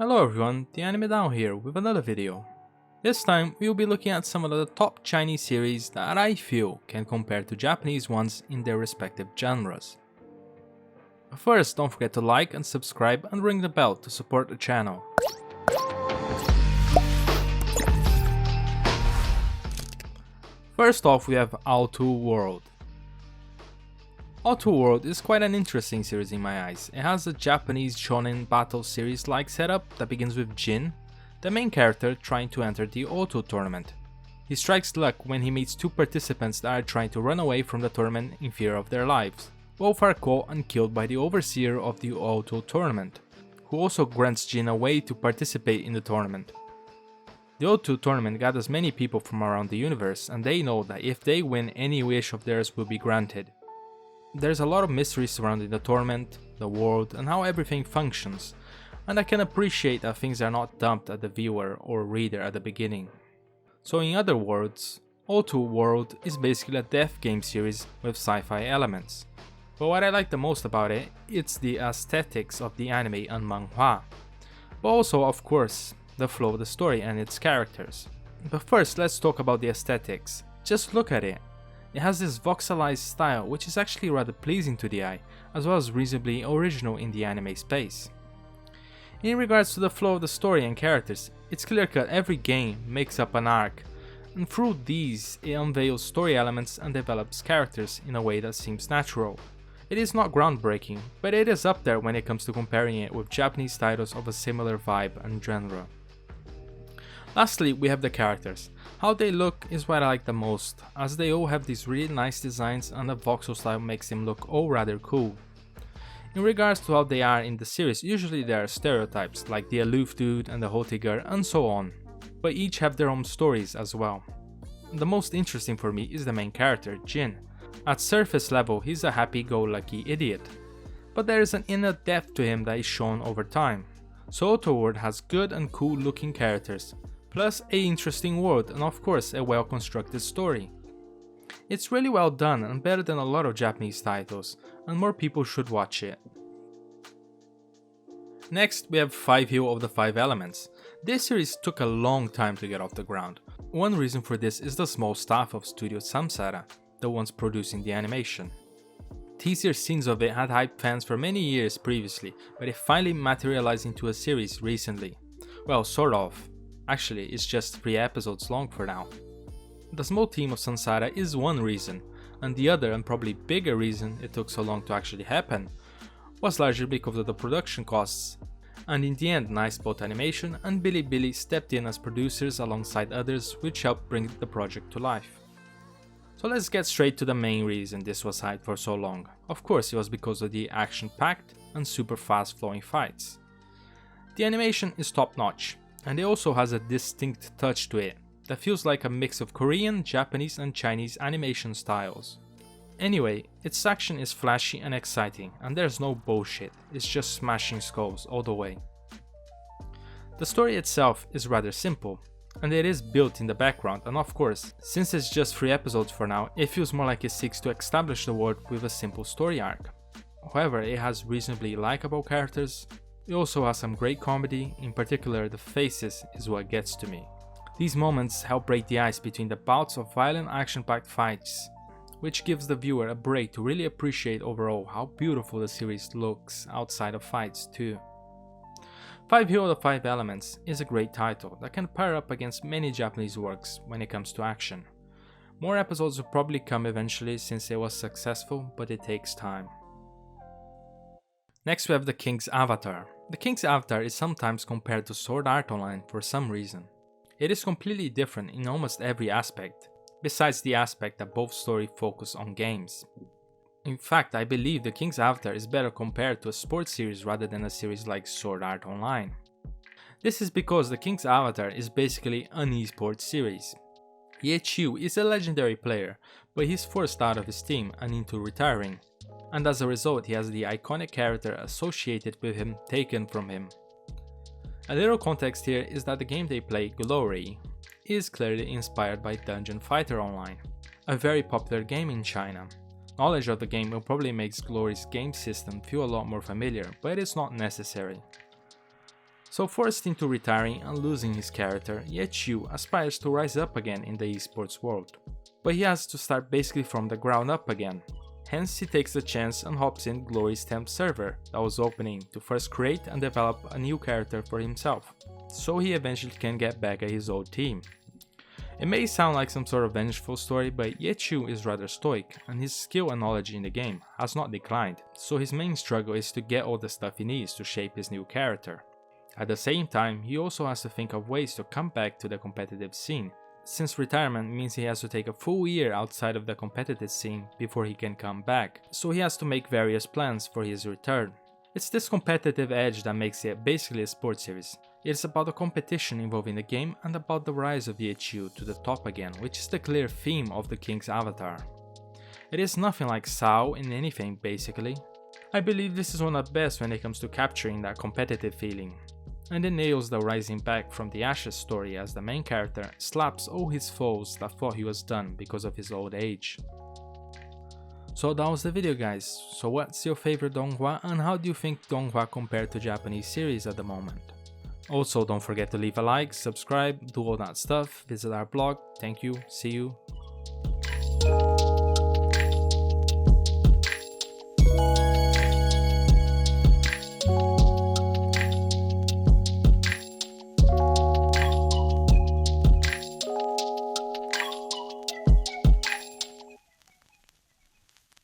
Hello everyone, the Anime Down here with another video. This time we will be looking at some of the top Chinese series that I feel can compare to Japanese ones in their respective genres. First, don't forget to like and subscribe and ring the bell to support the channel. First off, we have Outer World. Outer World is quite an interesting series in my eyes. It has a Japanese shounen battle series like setup that begins with Jin, the main character, trying to enter the Auto tournament. He strikes luck when he meets two participants that are trying to run away from the tournament in fear of their lives. Both are caught and killed by the overseer of the Auto tournament, who also grants Jin a way to participate in the tournament. The Auto tournament gathers many people from around the universe, and they know that if they win, any wish of theirs will be granted. There's a lot of mystery surrounding the tournament, the world, and how everything functions, and I can appreciate that things are not dumped at the viewer or reader at the beginning. So in other words, Outer World is basically a death game series with sci-fi elements. But what I like the most about it, it's the aesthetics of the anime and manhwa, but also of course the flow of the story and its characters. But first let's talk about the aesthetics. Just look at it. It has this voxelized style which is actually rather pleasing to the eye, as well as reasonably original in the anime space. In regards to the flow of the story and characters, it's clear cut every game makes up an arc, and through these it unveils story elements and develops characters in a way that seems natural. It is not groundbreaking, but it is up there when it comes to comparing it with Japanese titles of a similar vibe and genre. Lastly, we have the characters. How they look is what I like the most, as they all have these really nice designs and the voxel style makes them look all rather cool. In regards to how they are in the series, usually there are stereotypes like the aloof dude and the haughty girl and so on, but each have their own stories as well. The most interesting for me is the main character, Jin. At surface level, he's a happy-go-lucky idiot, but there is an inner depth to him that is shown over time. So Outer World has good and cool looking characters, plus an interesting world and of course a well constructed story. It's really well done and better than a lot of Japanese titles, and more people should watch it. Next we have 5 Hero of the 5 Elements. This series took a long time to get off the ground. One reason for this is the small staff of Studio Samsara, the ones producing the animation. Teaser scenes of it had hyped fans for many years previously, but it finally materialized into a series recently. Well, sort of. Actually, it's just 3 episodes long for now. The small team of Samsara is one reason, and the other and probably bigger reason it took so long to actually happen was largely because of the production costs, and in the end Nice Boat Animation and Bilibili stepped in as producers alongside others, which helped bring the project to life. So let's get straight to the main reason this was hyped for so long. Of course it was because of the action-packed and super fast flowing fights. The animation is top notch, and it also has a distinct touch to it that feels like a mix of Korean, Japanese and Chinese animation styles. Anyway, its action is flashy and exciting, and there's no bullshit, it's just smashing skulls all the way. The story itself is rather simple, and it is built in the background, and of course, since it's just 3 episodes for now, it feels more like it seeks to establish the world with a simple story arc. However, it has reasonably likable characters. It also has some great comedy, in particular the faces is what gets to me. These moments help break the ice between the bouts of violent action-packed fights, which gives the viewer a break to really appreciate overall how beautiful the series looks outside of fights too. 5 Hero of the 5 Elements is a great title that can pair up against many Japanese works when it comes to action. More episodes will probably come eventually since it was successful, but it takes time. Next we have The King's Avatar. The King's Avatar is sometimes compared to Sword Art Online for some reason. It is completely different in almost every aspect, besides the aspect that both stories focus on games. In fact, I believe The King's Avatar is better compared to a sports series rather than a series like Sword Art Online. This is because The King's Avatar is basically an esports series. Ye Qiu is a legendary player, but he's forced out of his team and into retiring, and as a result he has the iconic character associated with him taken from him. A little context here is that the game they play, Glory, is clearly inspired by Dungeon Fighter Online, a very popular game in China. Knowledge of the game will probably make Glory's game system feel a lot more familiar, but it's not necessary. So forced into retiring and losing his character, Ye aspires to rise up again in the esports world. But he has to start basically from the ground up again. Hence he takes the chance and hops in Glory's temp server that was opening to first create and develop a new character for himself, so he eventually can get back at his old team. It may sound like some sort of vengeful story, but Ye is rather stoic, and his skill and knowledge in the game has not declined, so his main struggle is to get all the stuff he needs to shape his new character. At the same time, he also has to think of ways to come back to the competitive scene, since retirement means he has to take a full year outside of the competitive scene before he can come back, so he has to make various plans for his return. It's this competitive edge that makes it basically a sports series. It's about the competition involving the game and about the rise of Ye to the top again, which is the clear theme of the King's avatar. It is nothing like Sao in anything basically. I believe this is one of the best when it comes to capturing that competitive feeling. And it nails the rising back from the ashes story as the main character slaps all his foes that thought he was done because of his old age. So that was the video guys, so what's your favorite Donghua and how do you think Donghua compared to Japanese series at the moment? Also don't forget to leave a like, subscribe, do all that stuff, visit our blog, thank you, see you.